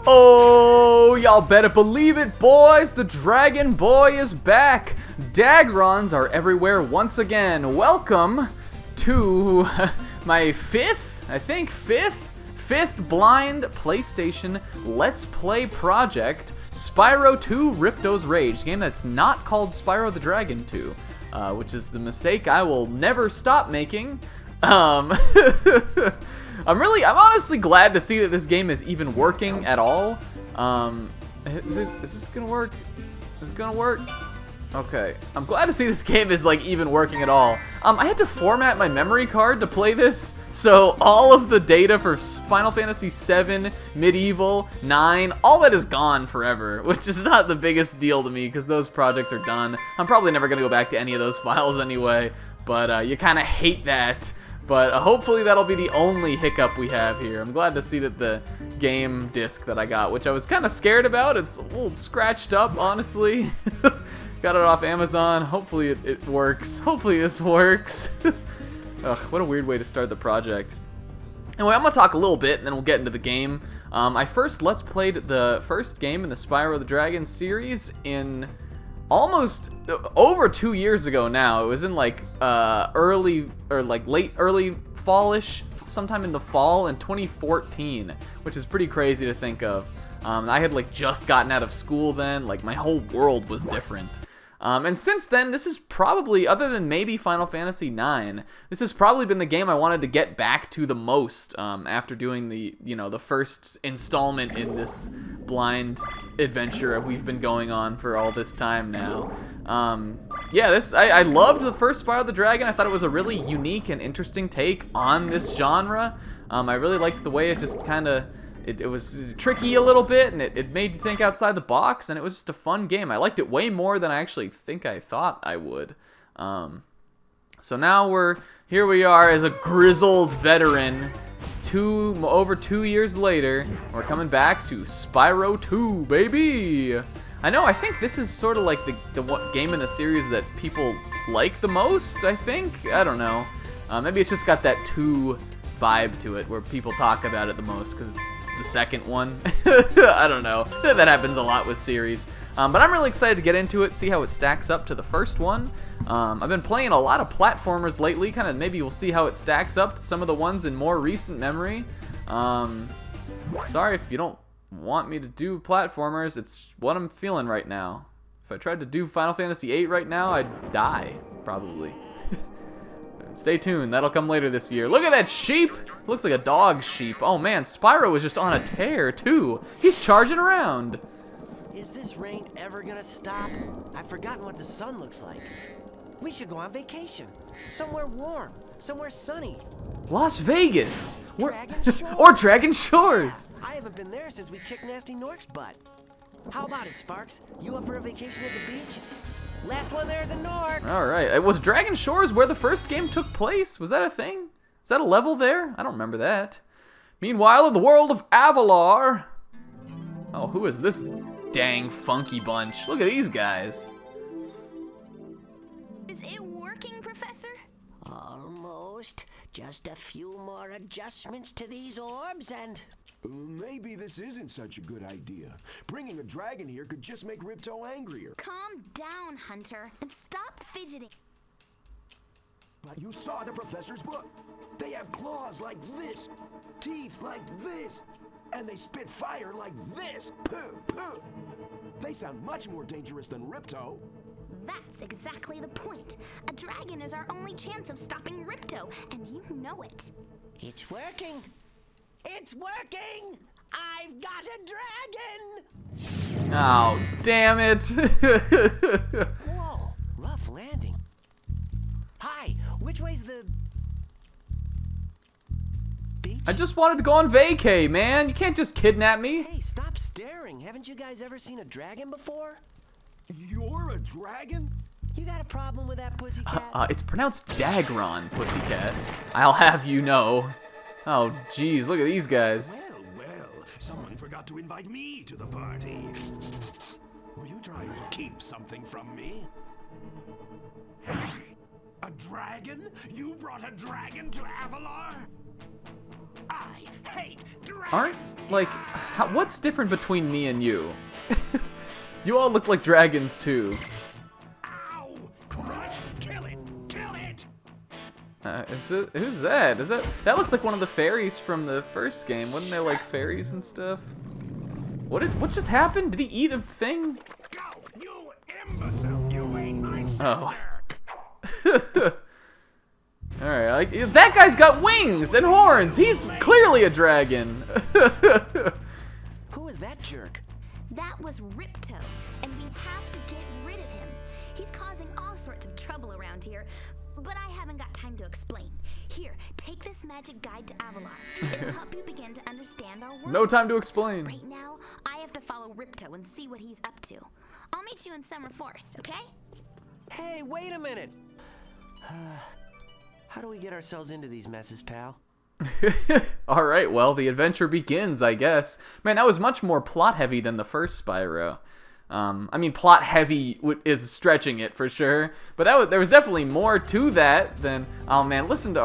Oh, y'all better believe it, boys. The Dragon Boy is back. Dagrons are everywhere once again. Welcome to my fifth blind PlayStation Let's Play project, Spyro 2 Ripto's Rage, a game that's not called Spyro the Dragon 2, which is the mistake I will never stop making. I'm honestly glad to see that this game is even working at all. Is this gonna work? Is it gonna work? Okay, I'm glad to see this game is like even working at all. I had to format my memory card to play this, so all of the data for Final Fantasy VII, Medieval, 9, all that is gone forever, which is not the biggest deal to me because those projects are done. I'm probably never gonna go back to any of those files anyway, but you kind of hate that. But hopefully that'll be the only hiccup we have here. I'm glad to see that the game disc that I got, which I was kind of scared about, it's a little scratched up, honestly. Got it off Amazon. Hopefully it works. Hopefully this works. Ugh, what a weird way to start the project. Anyway, I'm going to talk a little bit, and then we'll get into the game. I first Let's Played the first game in the Spyro the Dragon series in almost over 2 years ago now. It was in like late early fallish, sometime in the fall in 2014, which is pretty crazy to think of. I had like just gotten out of school then, like my whole world was different. And since then, this is probably, other than maybe Final Fantasy IX, this has probably been the game I wanted to get back to the most after doing the first installment in this blind adventure we've been going on for all this time now. Yeah, I loved the first Spyro the Dragon. I thought it was a really unique and interesting take on this genre. I really liked the way it just kind of, it was tricky a little bit, and it made you think outside the box, and it was just a fun game. I liked it way more than I actually think I thought I would. So now here we are as a grizzled veteran, over 2 years later. We're coming back to Spyro 2, baby! I think this is sort of like the game in the series that people like the most, I think? I don't know. Maybe it's just got that 2 vibe to it, where people talk about it the most, because it's the second one. I don't know. That happens a lot with series. But I'm really excited to get into it, see how it stacks up to the first one. I've been playing a lot of platformers lately, kind of maybe we'll see how it stacks up to some of the ones in more recent memory. Sorry if you don't want me to do platformers, it's what I'm feeling right now. If I tried to do Final Fantasy VIII right now, I'd die, probably. Stay tuned, that'll come later this year. Look at that sheep! It looks like a dog sheep. Oh man, Spyro is just on a tear too. He's charging around. Is this rain ever gonna stop? I've forgotten what the sun looks like. We should go on vacation. Somewhere warm, somewhere sunny. Las Vegas! Dragon Shores. Or Dragon Shores! I haven't been there since we kicked Nasty Nork's butt. How about it, Sparks? You up for a vacation at the beach? Last one there's a Nork! Alright, was Dragon Shores where the first game took place? Was that a thing? Is that a level there? I don't remember that. Meanwhile, in the world of Avalar... Oh, who is this dang funky bunch? Look at these guys. Is it working, Professor? Almost. Just a few more adjustments to these orbs and... Maybe this isn't such a good idea. Bringing a dragon here could just make Ripto angrier. Calm down, Hunter, and stop fidgeting. But you saw the professor's book. They have claws like this, teeth like this, and they spit fire like this. Puh, puh. They sound much more dangerous than Ripto. That's exactly the point. A dragon is our only chance of stopping Ripto, and you know it. It's working. It's working! I've got a dragon! Oh, damn it. Whoa, rough landing. Hi, which way's the... beach? I just wanted to go on vacay, man. You can't just kidnap me. Hey, stop staring. Haven't you guys ever seen a dragon before? You're a dragon? You got a problem with that pussycat? It's pronounced Dagron, pussycat. I'll have you know. Oh, geez, look at these guys. Well, someone forgot to invite me to the party. Were you trying to keep something from me? A dragon? You brought a dragon to Avalar? I hate dragons. What's different between me and you? You all look like dragons too. Ow! Crush! Kill it! Kill it! Who's that? That looks like one of the fairies from the first game. Wasn't there like fairies and stuff? What just happened? Did he eat a thing? Go! You imbecile! You ate my sister! Oh. Alright, that guy's got wings and horns! He's clearly a dragon! Who is that jerk? That was Ripto, and we have to get rid of him. He's causing all sorts of trouble around here, but I haven't got time to explain. Here, take this magic guide to Avalar. It'll help you begin to understand our world. No time to explain. Right now, I have to follow Ripto and see what he's up to. I'll meet you in Summer Forest, okay? Hey, wait a minute. How do we get ourselves into these messes, pal? Alright, well, the adventure begins, I guess. Man, that was much more plot-heavy than the first Spyro. I mean, plot-heavy is stretching it, for sure. But there was definitely more to that than... Oh, man, listen to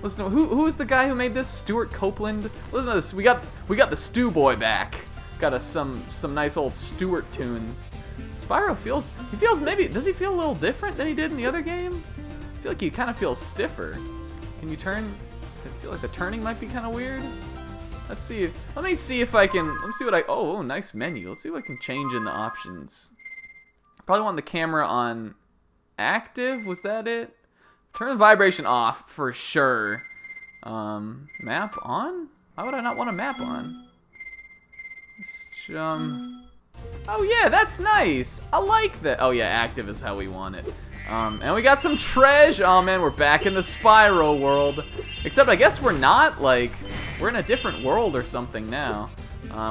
who was the guy who made this? Stuart Copeland? Listen to this. We got the Stew Boy back. Got us some nice old Stuart tunes. Spyro feels maybe... Does he feel a little different than he did in the other game? I feel like he kind of feels stiffer. Can you turn... I feel like the turning might be kind of weird. Let's see. Let me see if I can... Let me see what I... Oh, nice menu. Let's see what I can change in the options. Probably want the camera on active. Was that it? Turn the vibration off for sure. Map on? Why would I not want a map on? Oh yeah, that's nice. I like that. Oh yeah, active is how we want it. And we got some treasure. Oh man, we're back in the Spyro world. Except I guess we're not, like, we're in a different world or something now.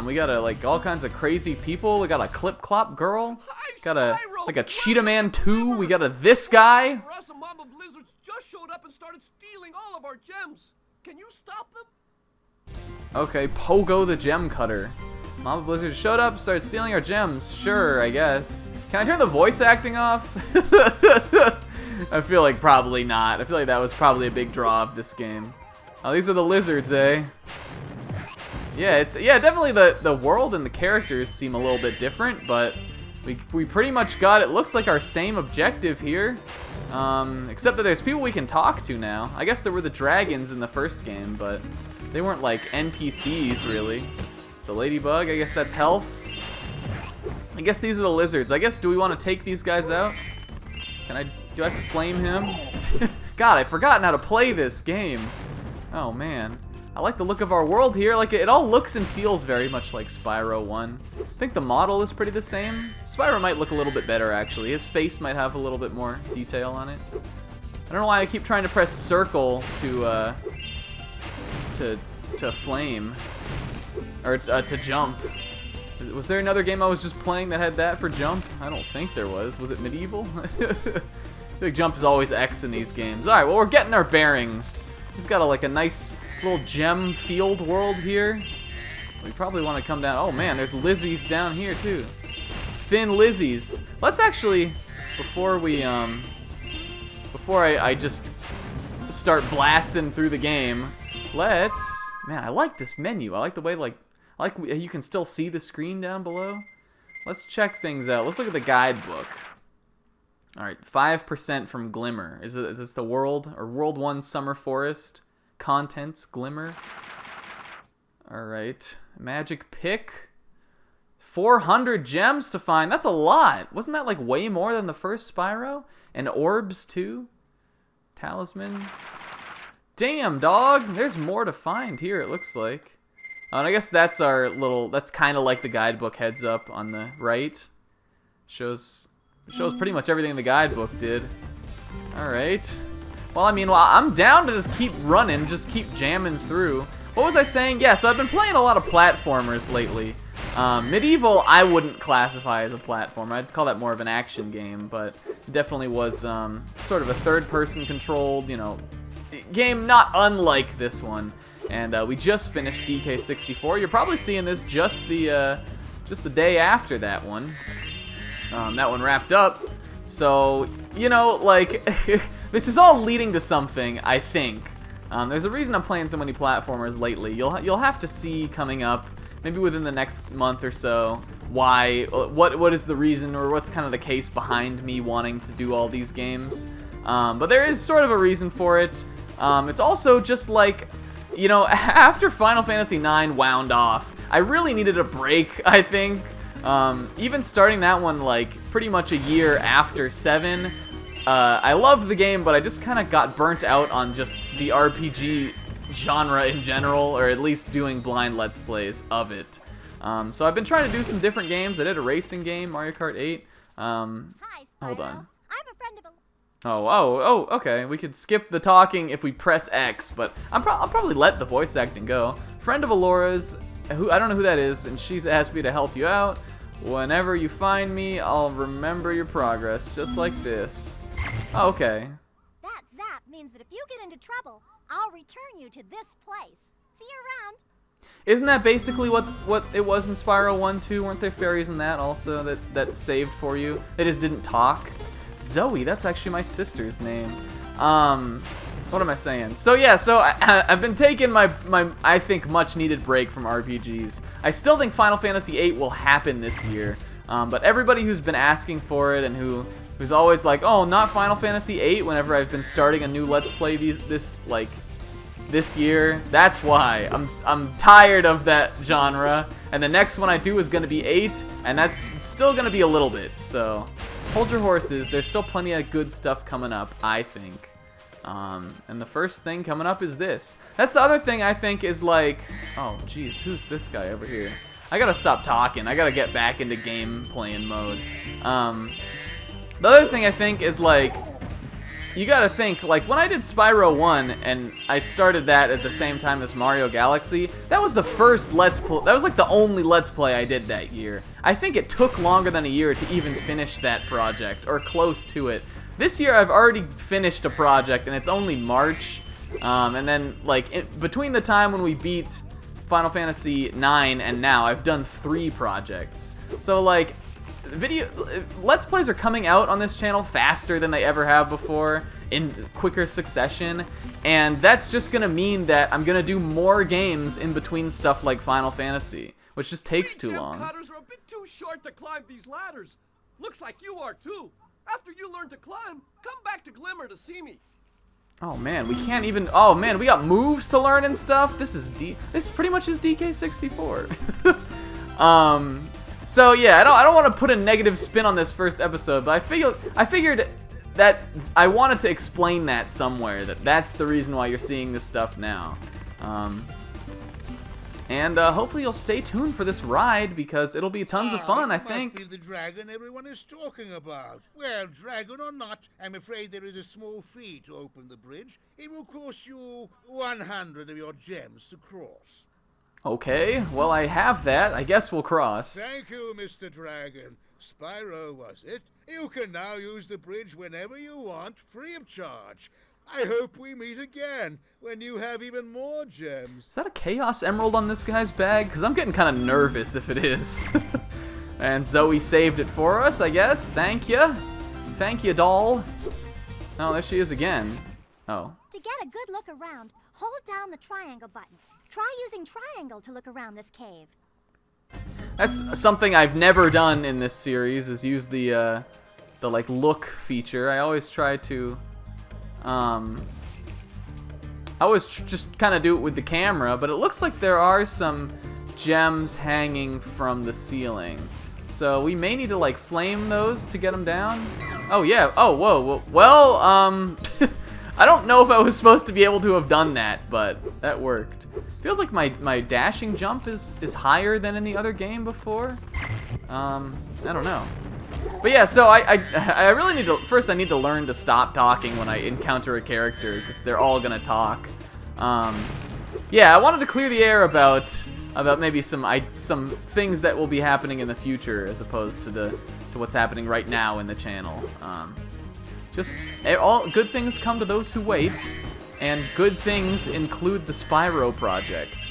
We got all kinds of crazy people. We got a Clip Clop girl. Got a Cheetah Man 2. We got this guy. For us, a mob of lizards just showed up and started stealing all of our gems. Can you stop them? Okay, Pogo the Gem Cutter. Mob of Blizzard showed up, started stealing our gems. Sure, I guess. Can I turn the voice acting off? I feel like probably not. I feel like that was probably a big draw of this game. Oh, these are the lizards, eh? Yeah, definitely the world and the characters seem a little bit different, but we pretty much got, it looks like, our same objective here. Except that there's people we can talk to now. I guess there were the dragons in the first game, but they weren't like NPCs really. It's a ladybug, I guess that's health. I guess these are the lizards. I guess, do we want to take these guys out? Do I have to flame him? God, I've forgotten how to play this game. Oh man. I like the look of our world here. Like, it all looks and feels very much like Spyro 1. I think the model is pretty the same. Spyro might look a little bit better actually. His face might have a little bit more detail on it. I don't know why I keep trying to press circle to flame. Or to jump. Was there another game I was just playing that had that for jump? I don't think there was. Was it Medieval? I feel like jump is always X in these games. Alright, well, we're getting our bearings. He's got a nice little gem field world here. We probably want to come down. Oh man, there's lizzies down here too. Thin lizzies. Let's actually, before I just start blasting through the game, man, I like this menu. I like the way, you can still see the screen down below. Let's check things out. Let's look at the guidebook. Alright, 5% from Glimmer. Is this the World 1 Summer Forest? Contents, Glimmer. Alright, Magic Pick. 400 gems to find. That's a lot. Wasn't that way more than the first Spyro? And orbs too? Talisman. Damn, dog. There's more to find here, it looks like. And I guess that's that's kind of like the guidebook heads up on the right. Shows pretty much everything the guidebook did. Alright. Well, I mean, I'm down to just keep running, just keep jamming through. What was I saying? Yeah, so I've been playing a lot of platformers lately. Medieval, I wouldn't classify as a platformer. I'd call that more of an action game, but it definitely was sort of a third-person controlled, game not unlike this one. And we just finished DK64. You're probably seeing this just the day after that one. That one wrapped up. So, you know, like, this is all leading to something, I think. There's a reason I'm playing so many platformers lately. You'll have to see coming up, maybe within the next month or so, why, what is the reason, or what's kind of the case behind me wanting to do all these games. But there is sort of a reason for it. It's also just like, you know, after Final Fantasy IX wound off, I really needed a break, I think. Even starting that one, like, pretty much a year after 7, I loved the game, but I just kind of got burnt out on just the RPG genre in general, or at least doing blind Let's Plays of it. So I've been trying to do some different games. I did a racing game, Mario Kart 8. Hi, Spyro. Hold on. I'm a friend of a... Oh, okay. We could skip the talking if we press X, but I'll probably let the voice acting go. Friend of Alora's, who I don't know who that is, and she's asked me to help you out. Whenever you find me, I'll remember your progress, just like this. Oh, okay. That zap means that if you get into trouble, I'll return you to this place. See you around. Isn't that basically what it was in Spyro 1 too? Weren't there fairies in that also that saved for you? They just didn't talk? Zoe, that's actually my sister's name. What am I saying? So yeah, so I've been taking my I think much needed break from RPGs. I still think Final Fantasy VIII will happen this year, but everybody who's been asking for it and who's always like, oh, not Final Fantasy VIII, whenever I've been starting a new Let's Play this year, that's why. I'm tired of that genre, and the next one I do is gonna be 8, and that's still gonna be a little bit. So hold your horses. There's still plenty of good stuff coming up, I think. And the first thing coming up is this. That's the other thing I think is like, oh geez, who's this guy over here? I gotta stop talking. I gotta get back into game playing mode. The other thing I think is like, you gotta think, like when I did Spyro 1 and I started that at the same time as Mario Galaxy, that was the first Let's Play, that was like the only Let's Play I did that year. I think it took longer than a year to even finish that project, or close to it. This year I've already finished a project and it's only March, and then like between the time when we beat Final Fantasy IX and now, I've done 3 projects. So like, Let's Plays are coming out on this channel faster than they ever have before, in quicker succession, and that's just gonna mean that I'm gonna do more games in between stuff like Final Fantasy, which just takes too long. Gem cutters are a bit too short to climb these ladders. Looks like you are too. After you learn to climb, come back to Glimmer to see me. Oh man, we can't even. Oh man, we got moves to learn and stuff. This is pretty much is DK64. So yeah, I don't want to put a negative spin on this first episode, but I figured that I wanted to explain that somewhere, that's the reason why you're seeing this stuff now. And hopefully you'll stay tuned for this ride, because it'll be tons of fun, I think. Must be the dragon everyone is talking about. Well, dragon or not, I'm afraid there is a small fee to open the bridge. It will cost you 100 of your gems to cross. Okay, well I have that. I guess we'll cross. Thank you, Mr. Dragon. Spyro, was it? You can now use the bridge whenever you want, free of charge. I hope we meet again, when you have even more gems. Is that a Chaos Emerald on this guy's bag? Because I'm getting kind of nervous if it is. And Zoe saved it for us, I guess. Thank you. Thank you, doll. Oh, there she is again. Oh. To get a good look around, hold down the triangle button. Try using triangle to look around this cave. That's something I've never done in this series, is use the like look feature. I always try to I always just kind of do it with the camera, but it looks like there are some gems hanging from the ceiling. So we may need to like flame those to get them down. Oh yeah, oh whoa, well, I don't know if I was supposed to be able to have done that, but that worked. Feels like my dashing jump is higher than in the other game before. I don't know. But yeah, so I really need to, first I need to learn to stop talking when I encounter a character, because they're all gonna talk. Yeah, I wanted to clear the air about maybe some things that will be happening in the future, as opposed to what's happening right now in the channel. Just all good things come to those who wait, and good things include the Spyro project.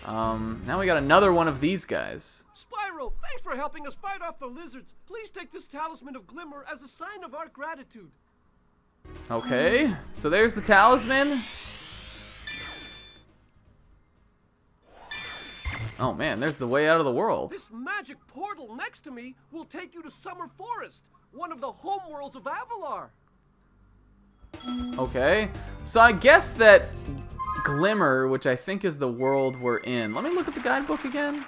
Now we got another one of these guys. Spyro Spyro, thanks for helping us fight off the lizards. Please take this talisman of glimmer as a sign of our gratitude. Okay, so there's the talisman. Oh man, there's the way out of the world. This magic portal next to me will take you to Summer Forest, one of the homeworlds of Avalar. Okay, so I guess that Glimmer, which I think is the world we're in. Let me look at the guidebook again.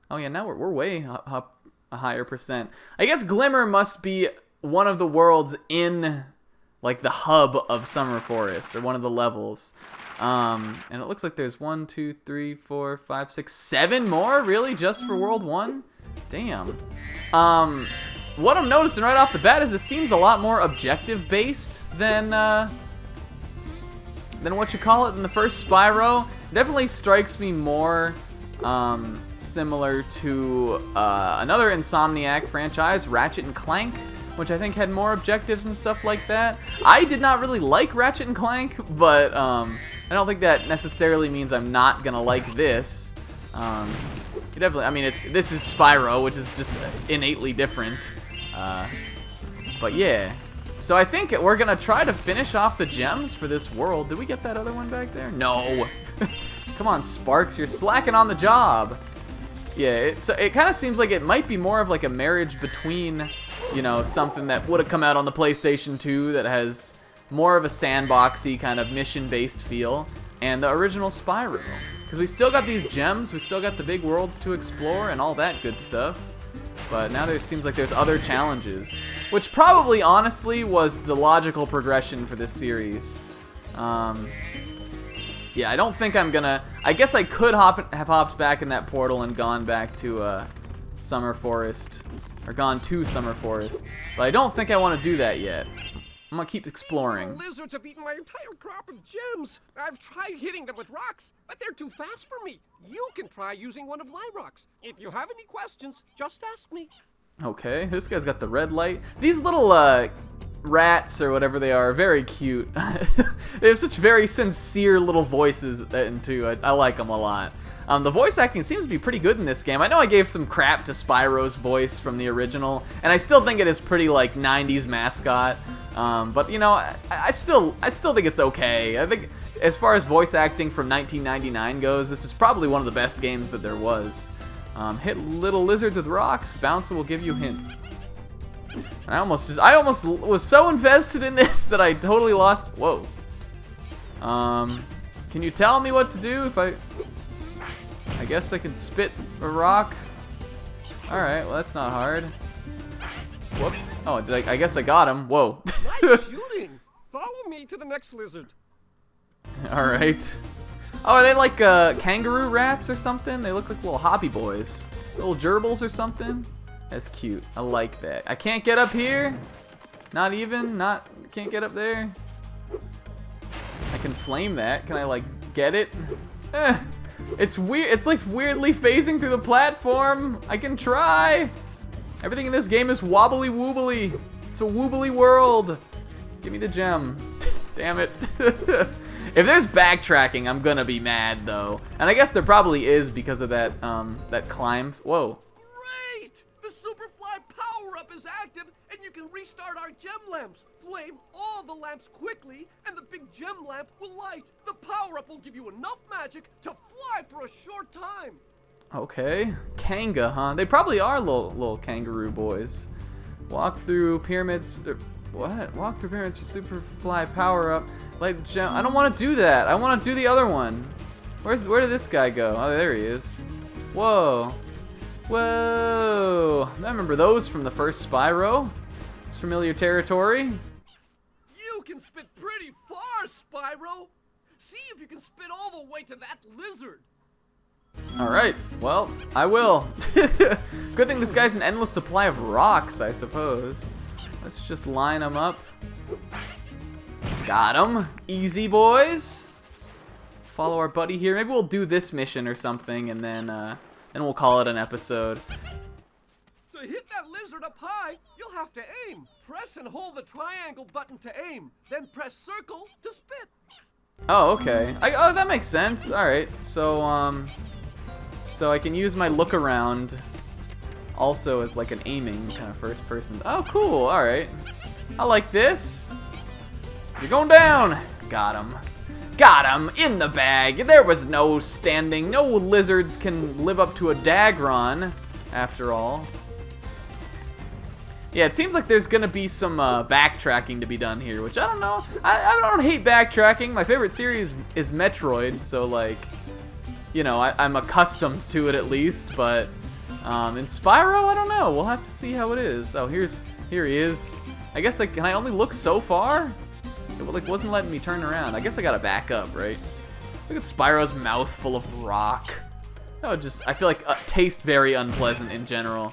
Oh yeah, now we're way up a higher percent. I guess Glimmer must be one of the worlds in like the hub of Summer Forest, or one of the levels. And it looks like there's 1, 2, 3, 4, 5, 6, 7 more, really, just for World 1? Damn. What I'm noticing right off the bat is this seems a lot more objective-based than what you call it in the first Spyro. It definitely strikes me more similar to another Insomniac franchise, Ratchet and Clank, which I think had more objectives and stuff like that. I did not really like Ratchet and Clank, but I don't think that necessarily means I'm not gonna like this. Definitely, I mean, this is Spyro, which is just innately different. But yeah, so I think we're gonna try to finish off the gems for this world. Did we get that other one back there? No. Come on, Sparks, you're slacking on the job. Yeah, it kind of seems like it might be more of like a marriage between, you know, something that would have come out on the PlayStation 2 that has more of a sandboxy kind of mission-based feel, and the original Spyro. Because we still got these gems, we still got the big worlds to explore and all that good stuff. But now there seems like there's other challenges, which probably, honestly, was the logical progression for this series. Yeah, I don't think I'm gonna... I guess I could have hopped back in that portal and gone back to Summer Forest, or gone to Summer Forest, but I don't think I want to do that yet. I'm gonna keep exploring. The lizards have eaten my entire crop of gems. I've tried hitting them with rocks, but they're too fast for me. You can try using one of my rocks. If you have any questions, just ask me. Okay, this guy's got the red light. These little rats or whatever they are very cute. They have such very sincere little voices, and too, I like them a lot. The voice acting seems to be pretty good in this game. I know I gave some crap to Spyro's voice from the original, and I still think it is pretty like 90s mascot. But you know, I still think it's okay. I think as far as voice acting from 1999 goes, this is probably one of the best games that there was. Hit little lizards with rocks. Bouncer will give you hints. I almost was so invested in this that I totally lost. Whoa. Can you tell me what to do if I guess I can spit a rock. All right, well that's not hard. Whoops. Oh, I guess I got him. Whoa. Nice shooting. Follow me to the next lizard. All right. Oh, are they like kangaroo rats or something? They look like little hobby boys. Little gerbils or something? That's cute. I like that. I can't get up here? Not even? Can't get up there? I can flame that. Can I like get it? It's weird. It's like weirdly phasing through the platform. I can try. Everything in this game is wobbly woobly. It's a woobly world. Give me the gem. Damn it. If there's backtracking, I'm gonna be mad though. And I guess there probably is because of that that climb. Whoa. Great! The Superfly power-up is active, and you can restart our gem lamps. Flame all the lamps quickly, and the big gem lamp will light. The power-up will give you enough magic to fly for a short time. Okay. Kanga, huh? They probably are little kangaroo boys. Walk through pyramids. What? Walk through pyramids for Superfly power-up. Light the gem. I don't want to do that. I want to do the other one. Where did this guy go? Oh, there he is. Whoa. Whoa. I remember those from the first Spyro. It's familiar territory. You can spit pretty far, Spyro. See if you can spit all the way to that lizard. Alright, well, I will. Good thing this guy's an endless supply of rocks, I suppose. Let's just line them up. Got him. Easy, boys. Follow our buddy here. Maybe we'll do this mission or something, and then we'll call it an episode. To hit that lizard up high, you'll have to aim. Press and hold the triangle button to aim, then press circle to spit. Oh, okay. Oh, that makes sense. All right. So I can use my look around also as like an aiming kind of first person. Oh, cool. All right. I like this. You're going down. Got him. Got him in the bag. There was no standing. No lizards can live up to a Dagron, after all. Yeah, it seems like there's gonna be some backtracking to be done here, which I don't know. I don't hate backtracking. My favorite series is Metroid, so like, you know, I'm accustomed to it at least. But in Spyro, I don't know. We'll have to see how it is. Oh, here he is. I guess can I only look so far? It like wasn't letting me turn around. I guess I gotta back up, right? Look at Spyro's mouth full of rock. That would I feel like taste very unpleasant in general.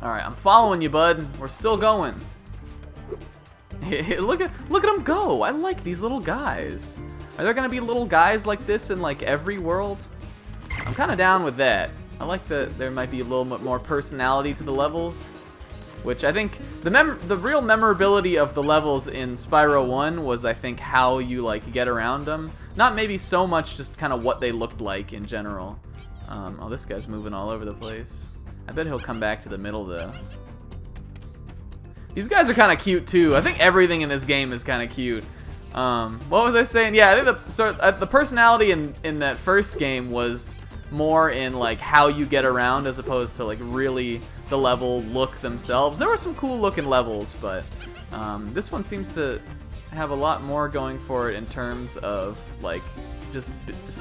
All right, I'm following you, bud. We're still going. Look at them go. I like these little guys. Are there gonna be little guys like this in like every world? I'm kind of down with that. I like that there might be a little bit more personality to the levels, which I think the real memorability of the levels in Spyro 1 was, I think, how you like get around them. Not maybe so much just kind of what they looked like in general. Oh, this guy's moving all over the place. I bet he'll come back to the middle though. These guys are kind of cute too. I think everything in this game is kind of cute. What was I saying? Yeah, I think the personality in that first game was more in like how you get around as opposed to like really the level look themselves. There were some cool looking levels, but this one seems to have a lot more going for it in terms of like just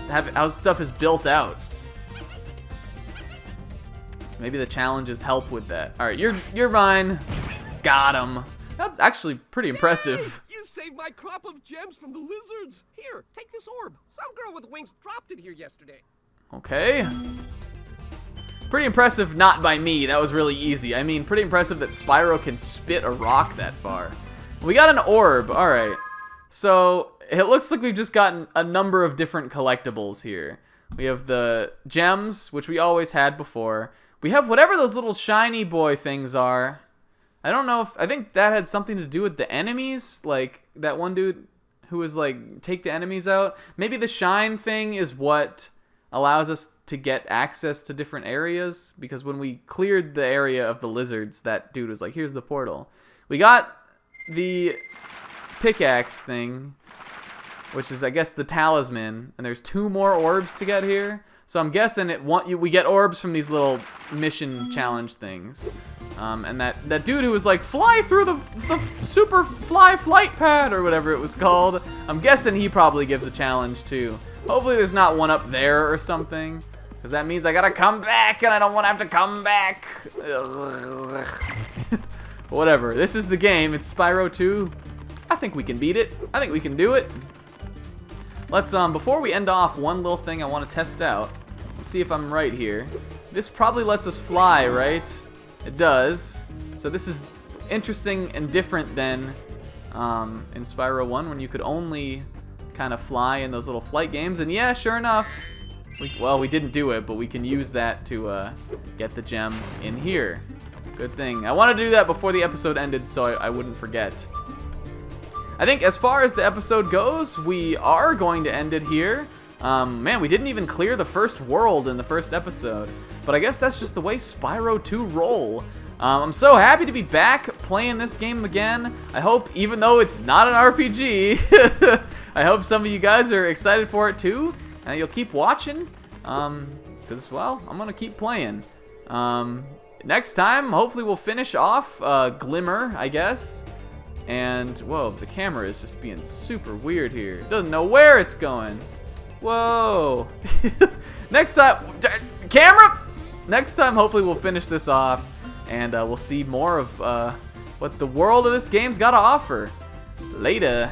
how stuff is built out. Maybe the challenges help with that. All right, you're mine. Got him. That's actually pretty impressive. Yay! You saved my crop of gems from the lizards. Here, take this orb. Some girl with wings dropped it here yesterday. Okay. Pretty impressive not by me. That was really easy. I mean, pretty impressive that Spyro can spit a rock that far. We got an orb. All right. So it looks like we've just gotten a number of different collectibles here. We have the gems, which we always had before. We have whatever those little shiny boy things are. I don't know I think that had something to do with the enemies, like that one dude who was like, take the enemies out. Maybe the shine thing is what allows us to get access to different areas, because when we cleared the area of the lizards, that dude was like, here's the portal. We got the pickaxe thing, which is, I guess, the talisman, and there's 2 more orbs to get here. So I'm guessing we get orbs from these little mission challenge things. And that dude who was like, fly through the super fly flight pad or whatever it was called, I'm guessing he probably gives a challenge too. Hopefully there's not one up there or something, because that means I gotta come back and I don't want to have to come back. Whatever, this is the game. It's Spyro 2. I think we can beat it. I think we can do it. Let's, before we end off, one little thing I want to test out. Let's see if I'm right here. This probably lets us fly, right? It does. So this is interesting and different than in Spyro 1, when you could only kind of fly in those little flight games. And yeah, sure enough, we didn't do it, but we can use that to get the gem in here. Good thing. I wanted to do that before the episode ended so I wouldn't forget. I think as far as the episode goes, we are going to end it here. Man, we didn't even clear the first world in the first episode, but I guess that's just the way Spyro 2 roll. I'm so happy to be back playing this game again. I hope, even though it's not an RPG, I hope some of you guys are excited for it too, and you'll keep watching, because, well, I'm going to keep playing. Next time, hopefully we'll finish off Glimmer, I guess. And, whoa, the camera is just being super weird here. It doesn't know where it's going. Whoa. Next time, camera! Next time, hopefully we'll finish this off, and we'll see more of what the world of this game's got to offer. Later.